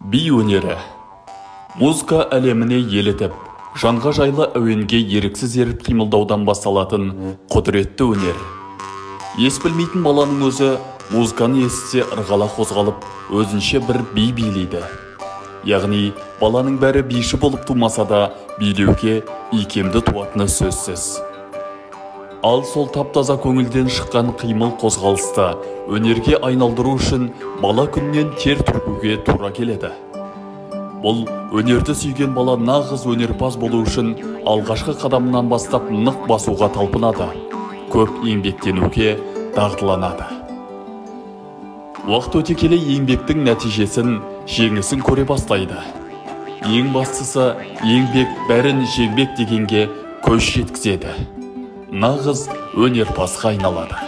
Би өнері. Музыка әлеміне елітіп, жанға жайлы әуенге еріксіз еріп қимылдаудан басталатын құдіретті өнер. Ес білмейтін баланың өзі музыканы естісе ырғала қозғалып, өзінше бір би билейді. Яғни, баланың бәрі биші болып тумаса да, билеуге икемді туатыны сөзсіз. Ал сол таптаза көңілден шыққан қимыл қозғалысты өнерге айналдыру үшін бала күннен тер төгуге тура келеді. Бұл өнерді сүйген бала нағыз өнерпаз болу үшін алғашқы қадамынан бастап нық басуға талпынады, көп еңбектенуге дағдыланады. Уақыт өте келе еңбектің нәтижесін, жеңісін көре бастайды. Ең бастысы еңбек бәрін жеңбек дегенге көз жеткізеді. Нағыз өнерпазға айналады.